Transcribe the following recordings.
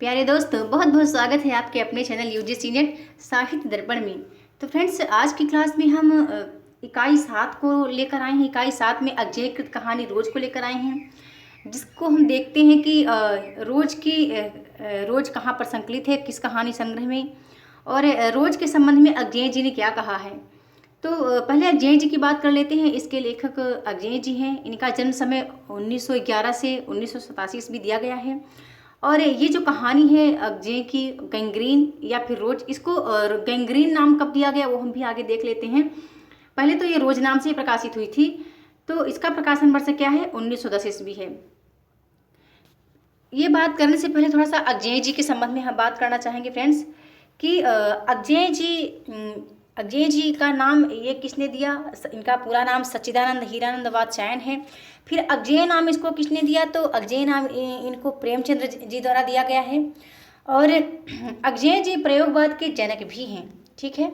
प्यारे दोस्तों, बहुत बहुत स्वागत है आपके अपने चैनल यूजीसी नेट साहित्य दर्पण में। तो फ्रेंड्स, आज की क्लास में हम इकाई 7 को लेकर आए हैं। इकाई 7 में अज्ञेयकृत कहानी रोज को लेकर आए हैं, जिसको हम देखते हैं कि रोज कहाँ पर संकलित है, किस कहानी संग्रह में, और रोज के संबंध में अज्ञेय जी ने क्या कहा है। तो पहले अज्ञेय जी की बात कर लेते हैं। इसके लेखक अज्ञेय जी हैं। इनका जन्म समय 1911 से 1987 ईस्वी दिया गया है। और ये जो कहानी है अज्ञेय की, गैंग्रीन या फिर रोज, इसको गैंग्रीन नाम कब दिया गया वो हम भी आगे देख लेते हैं। पहले तो ये रोज नाम से प्रकाशित हुई थी। तो इसका प्रकाशन वर्ष क्या है? 1910 ईस्वी है। ये बात करने से पहले थोड़ा सा अज्ञेय जी के संबंध में हम बात करना चाहेंगे फ्रेंड्स, कि अज्ञेय जी का नाम ये किसने दिया। इनका पूरा नाम सच्चिदानंद हीरानंद वात्स्यायन है। फिर अज्ञेय नाम इसको किसने दिया? तो अज्ञेय नाम इनको प्रेमचंद्र जी द्वारा दिया गया है। और अज्ञेय जी प्रयोगवाद के जनक भी हैं। ठीक है,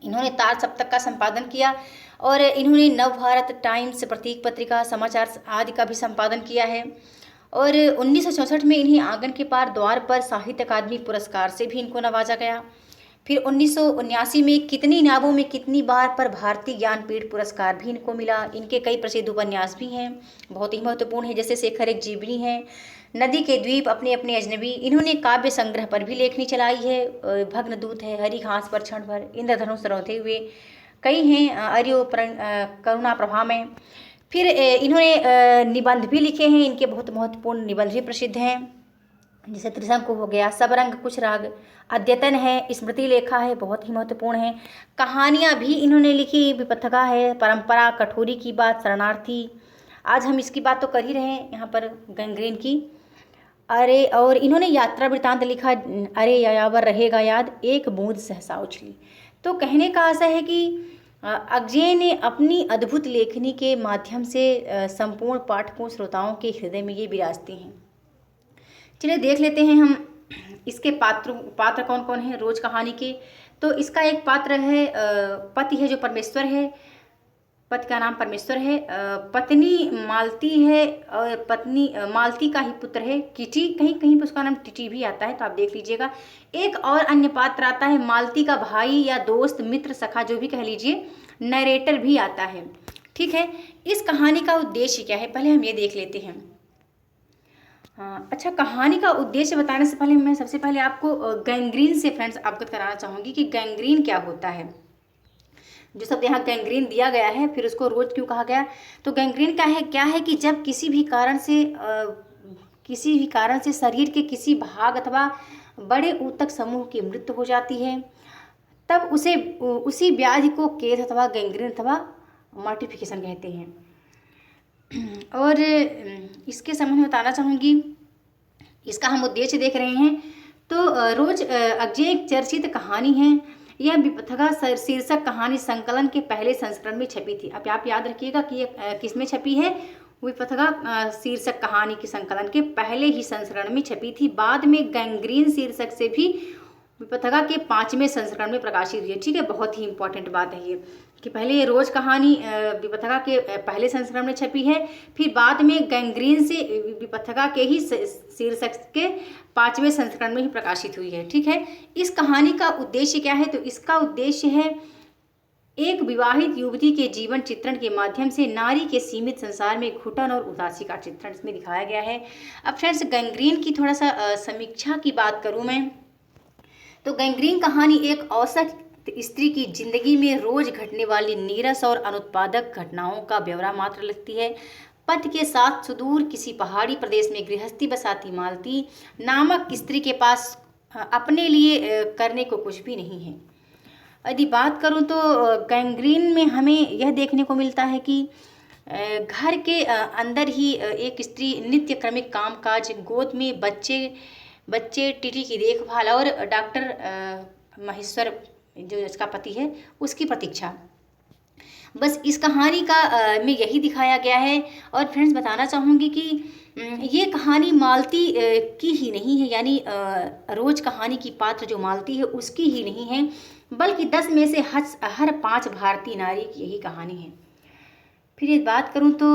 इन्होंने तार सप्तक का संपादन किया और इन्होंने नवभारत टाइम्स, प्रतीक पत्रिका, समाचार आदि का भी संपादन किया है। और 1964 में इन्हें आंगन के पार द्वार पर साहित्य अकादमी पुरस्कार से भी इनको नवाजा गया। फिर 1979 में कितनी इनामों में कितनी बार पर भारतीय ज्ञानपीठ पुरस्कार भी इनको मिला। इनके कई प्रसिद्ध उपन्यास भी हैं, बहुत ही महत्वपूर्ण है, जैसे शेखर एक जीवनी है, नदी के द्वीप, अपने अपने अजनबी। इन्होंने काव्य संग्रह पर भी लेखनी चलाई है, भग्नदूत है, हरी घास पर क्षण भर, इंद्रधनुष रौंदे हुए, कई हैं, अर्यो करुणा प्रभा में। फिर इन्होंने निबंध भी लिखे हैं। इनके बहुत महत्वपूर्ण निबंध भी प्रसिद्ध हैं, जैसे त्रिशंकु हो गया, सब रंग कुछ राग, अद्यतन है, स्मृति लेखा है, बहुत ही महत्वपूर्ण है। कहानियाँ भी इन्होंने लिखी, विपथगा है, परंपरा, कठोरी की बात, शरणार्थी। आज हम इसकी बात तो कर ही रहे हैं यहाँ पर, गैंग्रीन की। अरे, और इन्होंने यात्रा वृत्तांत लिखा, अरे यायावर रहेगा याद, एक बूंद सहसा उछली। तो कहने का आशय है कि अज्ञेय ने अपनी अद्भुत लेखनी के माध्यम से संपूर्ण पाठकों, श्रोताओं के हृदय में ये विराजती हैं। चलिए देख लेते हैं हम इसके पात्र कौन कौन हैं रोज कहानी के। तो इसका एक पात्र है पति है, जो परमेश्वर है। पति का नाम परमेश्वर है। पत्नी मालती है, और पत्नी मालती का ही पुत्र है किटी। कहीं कहीं पर उसका नाम टिटी भी आता है, तो आप देख लीजिएगा। एक और अन्य पात्र आता है मालती का भाई या दोस्त, मित्र, सखा, जो भी कह लीजिए, नरेटर भी आता है। ठीक है, इस कहानी का उद्देश्य क्या है पहले हम ये देख लेते हैं। अच्छा, कहानी का उद्देश्य बताने से पहले मैं सबसे पहले आपको गैंग्रीन से फ्रेंड्स अवगत कराना चाहूँगी कि गैंग्रीन क्या होता है। जो शब्द यहाँ गैंग्रीन दिया गया है, फिर उसको रोज क्यों कहा गया। तो गैंग्रीन क्या है कि जब किसी भी कारण से शरीर के किसी भाग अथवा बड़े ऊतक समूह की मृत्यु हो जाती है, तब उसी व्याधि को केस अथवा गैंग्रीन अथवा मॉर्टिफिकेशन कहते हैं। और इसके संबंध में बताना चाहूँगी, इसका हम उद्देश्य देख रहे हैं। तो रोज अज्ञेय एक चर्चित कहानी है। यह विपथगा शीर्षक कहानी संकलन के पहले संस्करण में छपी थी। अब आप याद रखिएगा कि ये किस में छपी है। विपथगा शीर्षक कहानी के संकलन के पहले ही संस्करण में छपी थी। बाद में गैंग्रीन शीर्षक से भी विपथगा के 5वें संस्करण में प्रकाशित हुई है। ठीक है, बहुत ही इंपॉर्टेंट बात है ये, कि पहले ये रोज कहानी विपथगा के पहले संस्करण में छपी है, फिर बाद में गैंग्रीन से विपथगा के ही शीर्षक के 5वें संस्करण में ही प्रकाशित हुई है। ठीक है, इस कहानी का उद्देश्य क्या है? तो इसका उद्देश्य है एक विवाहित युवती के जीवन चित्रण के माध्यम से नारी के सीमित संसार में घुटन और उदासी का चित्रण इसमें दिखाया गया है। अब फ्रेंड्स, गैंग्रीन की थोड़ा सा समीक्षा की बात करूँ मैं, तो गैंग्रीन कहानी एक औसत स्त्री की जिंदगी में रोज घटने वाली नीरस और अनुत्पादक घटनाओं का ब्यौरा मात्र लगती है। पति के साथ सुदूर किसी पहाड़ी प्रदेश में गृहस्थी बसाती मालती नामक स्त्री के पास अपने लिए करने को कुछ भी नहीं है। यदि बात करूं तो गैंग्रीन में हमें यह देखने को मिलता है कि घर के अंदर ही एक स्त्री नित्य क्रमिक कामकाज, गोद में बच्चे टीटी की देखभाल और डॉक्टर महेश्वर जो इसका पति है उसकी प्रतीक्षा, बस इस कहानी का में यही दिखाया गया है। और फ्रेंड्स, बताना चाहूँगी कि ये कहानी मालती की ही नहीं है, यानी रोज कहानी की पात्र जो मालती है उसकी ही नहीं है, बल्कि 10 में से हर 5 भारतीय नारी की यही कहानी है। फिर बात करूँ तो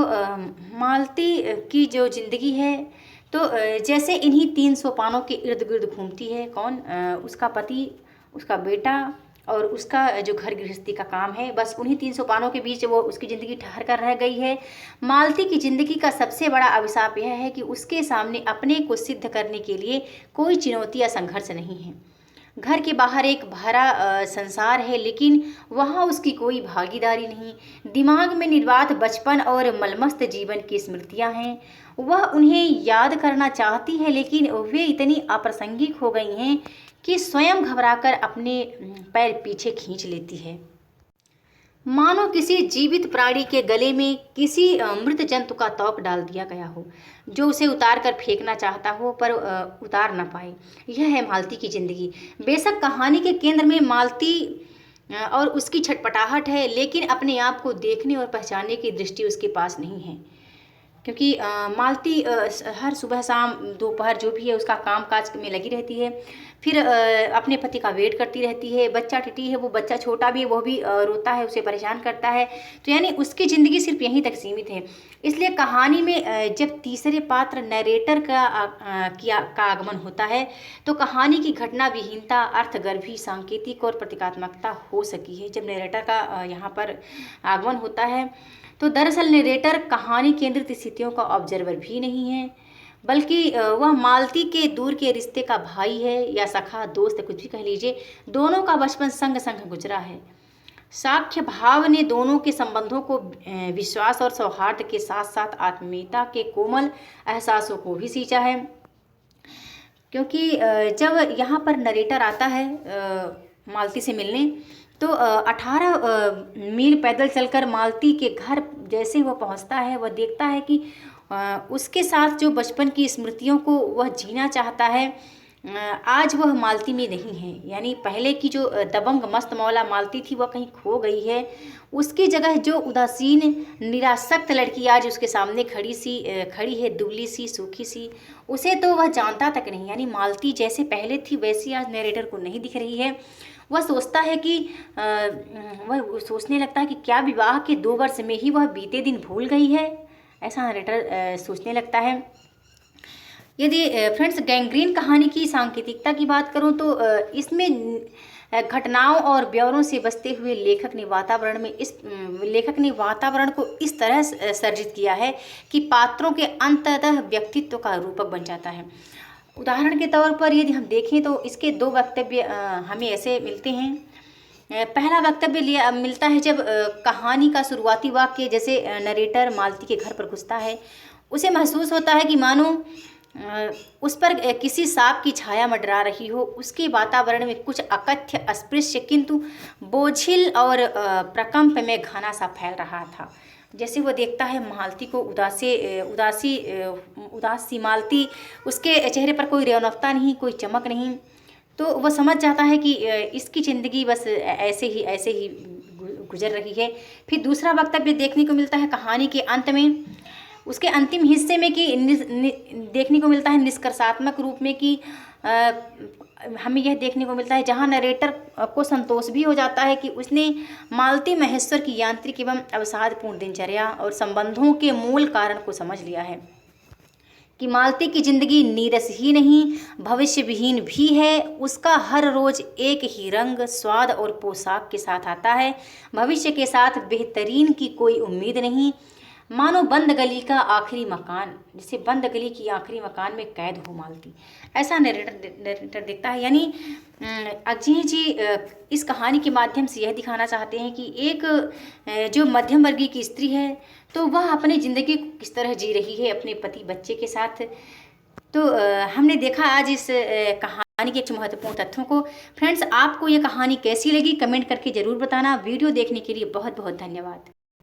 मालती की जो जिंदगी है, तो जैसे इन्हीं 3 सोपानों के इर्द गिर्द घूमती है कौन, उसका पति, उसका बेटा और उसका जो घर गृहस्थी का काम है। बस उन्हीं 3 सोपानों के बीच वो उसकी ज़िंदगी ठहर कर रह गई है। मालती की ज़िंदगी का सबसे बड़ा अभिशाप यह है कि उसके सामने अपने को सिद्ध करने के लिए कोई चुनौती या संघर्ष नहीं है। घर के बाहर एक भरा संसार है, लेकिन वहाँ उसकी कोई भागीदारी नहीं। दिमाग में निर्वात बचपन और मलमस्त जीवन की स्मृतियाँ हैं। वह उन्हें याद करना चाहती है, लेकिन वे इतनी अप्रासंगिक हो गई हैं कि स्वयं घबराकर अपने पैर पीछे खींच लेती है। मानो किसी जीवित प्राणी के गले में किसी मृत जंतु का तोप डाल दिया गया हो, जो उसे उतार कर फेंकना चाहता हो पर उतार न पाए। यह है मालती की जिंदगी। बेशक कहानी के केंद्र में मालती और उसकी छटपटाहट है, लेकिन अपने आप को देखने और पहचानने की दृष्टि उसके पास नहीं है। क्योंकि मालती हर सुबह शाम दोपहर जो भी है उसका काम काज में लगी रहती है, फिर अपने पति का वेट करती रहती है। बच्चा टिटी है, वो बच्चा छोटा भी है, वो भी रोता है, उसे परेशान करता है। तो यानी उसकी ज़िंदगी सिर्फ यहीं तक सीमित है। इसलिए कहानी में जब तीसरे पात्र नरेटर का आगमन होता है तो कहानी की घटना विहीनता, अर्थगर्भी, सांकेतिक और प्रतीकात्मकता हो सकी है। जब नरेटर का यहाँ पर आगमन होता है तो दरअसल नरेटर कहानी केंद्रित स्थितियों का ऑब्जर्वर भी नहीं है, बल्कि वह मालती के दूर के रिश्ते का भाई है या सखा, दोस्त, कुछ भी कह लीजिए। दोनों का बचपन संग संग गुजरा है। साक्ष्य भाव ने दोनों के संबंधों को विश्वास और सौहार्द के साथ साथ आत्मीयता के कोमल एहसासों को भी सींचा है। क्योंकि जब यहाँ पर नरेटर आता है मालती से मिलने, तो 18 मील पैदल चलकर मालती के घर जैसे वह पहुँचता है, वह देखता है कि उसके साथ जो बचपन की स्मृतियों को वह जीना चाहता है, आज वह मालती में नहीं है। यानी पहले की जो दबंग मस्त मौला मालती थी वह कहीं खो गई है। उसकी जगह जो उदासीन निरासक्त लड़की आज उसके सामने खड़ी है, दुबली सी, सूखी सी, उसे तो वह जानता तक नहीं। यानी मालती जैसे पहले थी वैसी आज नरेटर को नहीं दिख रही है। वह सोचता है कि वह सोचने लगता है कि क्या विवाह के 2 वर्ष में ही वह बीते दिन भूल गई है, ऐसा नरेटर सोचने लगता है। यदि फ्रेंड्स गैंग्रीन कहानी की सांकेतिकता की बात करूं तो इसमें घटनाओं और ब्यौरों से बसते हुए लेखक ने वातावरण को इस तरह सर्जित किया है कि पात्रों के अंततः व्यक्तित्व का रूपक बन जाता है। उदाहरण के तौर पर यदि हम देखें तो इसके 2 वक्तव्य हमें ऐसे मिलते हैं। पहला वक्तव्य मिलता है जब कहानी का शुरुआती वाक्य जैसे नरेटर मालती के घर पर घुसता है, उसे महसूस होता है कि मानो उस पर किसी सांप की छाया मंडरा रही हो। उसके वातावरण में कुछ अकथ्य, अस्पृश्य किंतु बोझिल और प्रकंप में घना सा फैल रहा था। जैसे वो देखता है मालती को, उदास सी मालती, उसके चेहरे पर कोई रौनकता नहीं, कोई चमक नहीं, तो वह समझ जाता है कि इसकी ज़िंदगी बस ऐसे ही गुजर रही है। फिर दूसरा वक्तव्य देखने को मिलता है कहानी के अंत में, उसके अंतिम हिस्से में कि देखने को मिलता है निष्कर्षात्मक रूप में कि हमें यह देखने को मिलता है जहां नरेटर को संतोष भी हो जाता है कि उसने मालती महेश्वर की यांत्रिक एवं अवसादपूर्ण दिनचर्या और संबंधों के मूल कारण को समझ लिया है कि मालती की जिंदगी नीरस ही नहीं, भविष्य विहीन भी है। उसका हर रोज एक ही रंग, स्वाद और पोशाक के साथ आता है। भविष्य के साथ बेहतरीन की कोई उम्मीद नहीं। मानो बंद गली का आखिरी मकान, जैसे बंद गली की आखिरी मकान में कैद हो मालती, ऐसा नरेटर देखता है। यानी अजय जी इस कहानी के माध्यम से यह दिखाना चाहते हैं कि एक जो मध्यम वर्गीय की स्त्री है तो वह अपनी ज़िंदगी को किस तरह जी रही है अपने पति बच्चे के साथ। तो हमने देखा आज इस कहानी के कुछ महत्वपूर्ण तथ्यों को। फ्रेंड्स, आपको ये कहानी कैसी लगी कमेंट करके ज़रूर बताना। वीडियो देखने के लिए बहुत बहुत धन्यवाद।